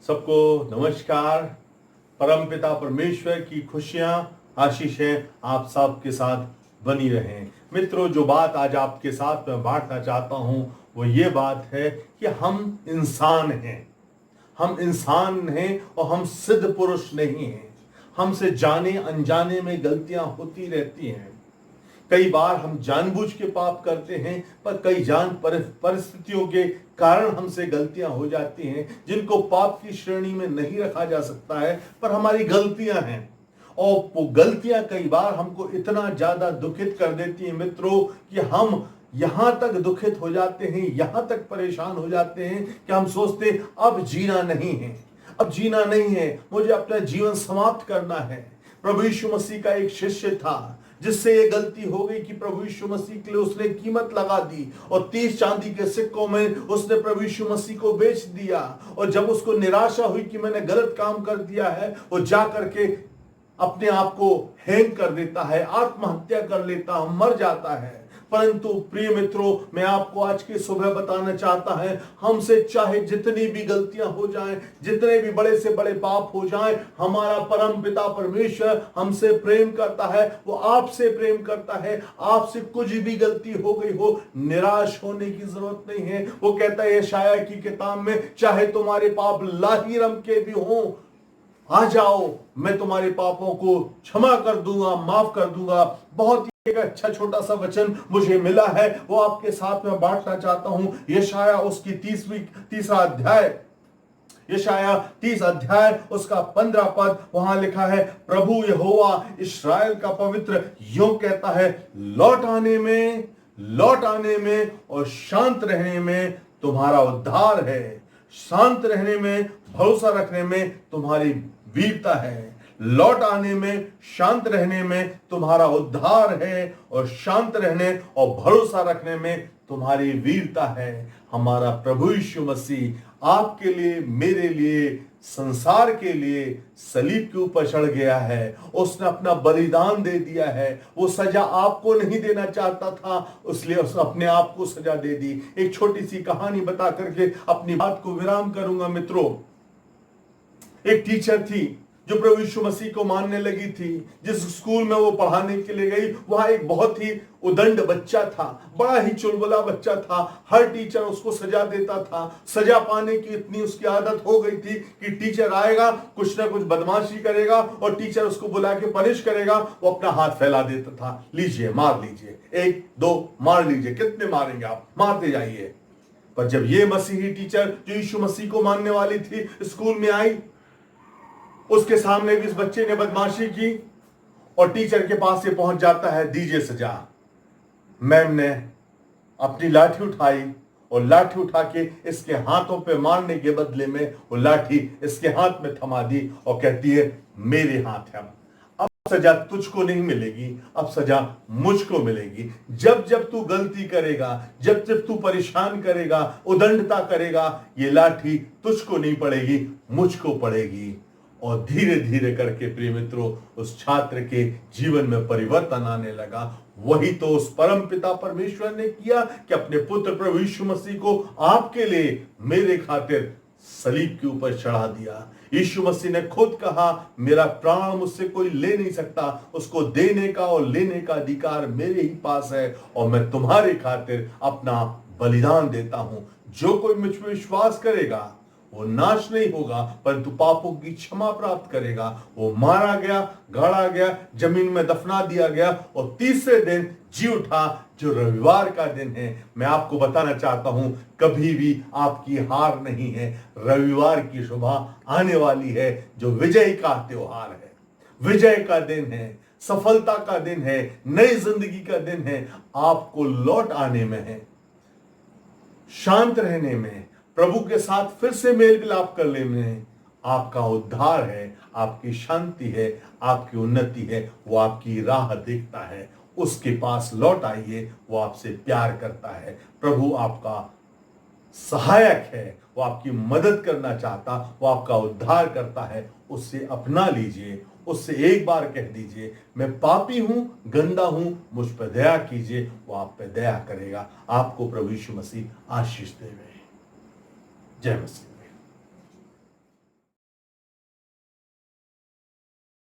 सबको नमस्कार। परमपिता परमेश्वर की खुशियां आशीषें आप सबके साथ बनी रहें। मित्रों, जो बात आज आपके साथ मैं बांटना चाहता हूं वो ये बात है कि हम इंसान हैं। हम इंसान हैं और हम सिद्ध पुरुष नहीं हैं। हमसे जाने अनजाने में गलतियां होती रहती हैं। कई बार हम जानबूझ के पाप करते हैं, पर कई परिस्थितियों के कारण हमसे गलतियां हो जाती हैं जिनको पाप की श्रेणी में नहीं रखा जा सकता है, पर हमारी गलतियां हैं। और वो गलतियां कई बार हमको इतना ज्यादा दुखित कर देती हैं मित्रों कि हम यहां तक दुखित हो जाते हैं, यहां तक परेशान हो जाते हैं कि हम सोचते अब जीना नहीं है, अब जीना नहीं है, मुझे अपना जीवन समाप्त करना है। प्रभु यीशु मसीह का एक शिष्य था जिससे ये गलती हो गई कि प्रभु यीशु मसीह के लिए उसने कीमत लगा दी और 30 चांदी के सिक्कों में उसने प्रभु यीशु मसीह को बेच दिया। और जब उसको निराशा हुई कि मैंने गलत काम कर दिया है, वो जा करके अपने आप को हैंग कर देता है, आत्महत्या कर लेता है, मर जाता है। परंतु प्रिय मित्रों, मैं आपको आज की सुबह बताना चाहता है, हमसे चाहे जितनी भी गलतियां हो जाएं, जितने भी बड़े से बड़े पाप हो जाएं, हमारा परम पिता परमेश्वर हमसे प्रेम करता है। वो आपसे प्रेम करता है। आपसे कुछ भी गलती हो गई हो, निराश होने की जरूरत नहीं है। वो कहता है यशाया की किताब में, चाहे तुम्हारे पाप लाही रंग के भी हों, आ जाओ, मैं तुम्हारे पापों को क्षमा कर दूंगा, माफ कर दूंगा। बहुत ही एक अच्छा छोटा सा वचन मुझे मिला है, वो आपके साथ में बांटना चाहता हूं। यशाया उसकी तीसरा अध्याय, यशाया 30 अध्याय उसका 15 पद, वहां लिखा है, प्रभु यहोवा इस्राएल का पवित्र यूं कहता है, लौट आने में और शांत रहने में तुम्हारा उद्धार है। शांत रहने में, भरोसा रखने में तुम्हारी वीरता है। लौट आने में, शांत रहने में तुम्हारा उद्धार है, और शांत रहने और भरोसा रखने में तुम्हारी वीरता है। हमारा प्रभु यीशु मसीह आपके लिए, मेरे लिए, संसार के लिए सलीब के ऊपर चढ़ गया है। उसने अपना बलिदान दे दिया है। वो सजा आपको नहीं देना चाहता था, इसलिए उसने अपने आप को सजा दे दी। एक छोटी सी कहानी बता करके अपनी बात को विराम करूंगा। मित्रों, एक टीचर थी जो प्रभु यीशु मसीह को मानने लगी थी। जिस स्कूल में वो पढ़ाने के लिए गई, वहां एक बहुत ही उदंड बच्चा था, बड़ा ही चुलबुला बच्चा था। हर टीचर उसको सजा देता था। सजा पाने की इतनी उसकी आदत हो गई थी कि टीचर आएगा, कुछ ना कुछ बदमाशी करेगा और टीचर उसको बुला के पनिश करेगा। वो अपना हाथ फैला देता था, लीजिए, मार लीजिए, 1 2 मार लीजिए, कितने मारेंगे आप, मारते जाइए। पर जब ये मसीही टीचर जो यीशु मसीह को मानने वाली थी स्कूल में आई, उसके सामने भी इस बच्चे ने बदमाशी की और टीचर के पास से पहुंच जाता है, दीजिए सजा। मैम ने अपनी लाठी उठाई और लाठी उठा के इसके हाथों पे मारने के बदले में वो लाठी इसके हाथ में थमा दी और कहती है, मेरे हाथ है, अब सजा तुझको नहीं मिलेगी, अब सजा मुझको मिलेगी। जब जब तू गलती करेगा, जब जब तू परेशान करेगा, उदंडता करेगा, ये लाठी तुझको नहीं पड़ेगी, मुझको पड़ेगी। और धीरे धीरे करके प्रिय मित्रों, उस छात्र के जीवन में परिवर्तन आने लगा। वही तो उस परम पिता परमेश्वर ने किया कि अपने पुत्र प्रभु यीशु मसीह को आपके लिए, मेरे खातिर सलीब के ऊपर चढ़ा दिया। यीशु मसीह ने खुद कहा, मेरा प्राण मुझसे कोई ले नहीं सकता, उसको देने का और लेने का अधिकार मेरे ही पास है, और मैं तुम्हारे खातिर अपना बलिदान देता हूं। जो कोई मुझ पर विश्वास करेगा वो नाश नहीं होगा, परंतु पापों की क्षमा प्राप्त करेगा। वो मारा गया, गाड़ा गया, जमीन में दफना दिया गया और तीसरे दिन जी उठा, जो रविवार का दिन है। मैं आपको बताना चाहता हूं, कभी भी आपकी हार नहीं है। रविवार की सुबह आने वाली है, जो विजय का त्योहार है, विजय का दिन है, सफलता का दिन है, नई जिंदगी का दिन है। आपको लौट आने में है, शांत रहने में, प्रभु के साथ फिर से मेल मिलाप कर लेने में आपका उद्धार है, आपकी शांति है, आपकी उन्नति है। वो आपकी राह देखता है, उसके पास लौट आइए। वो आपसे प्यार करता है। प्रभु आपका सहायक है, वो आपकी मदद करना चाहता, वो आपका उद्धार करता है। उससे अपना लीजिए, उससे एक बार कह दीजिए, मैं पापी हूं, गंदा हूं, मुझ पर दया कीजिए। वो आप पे दया करेगा। आपको प्रभु यीशु मसीह आशीष देवे। जय मसीह।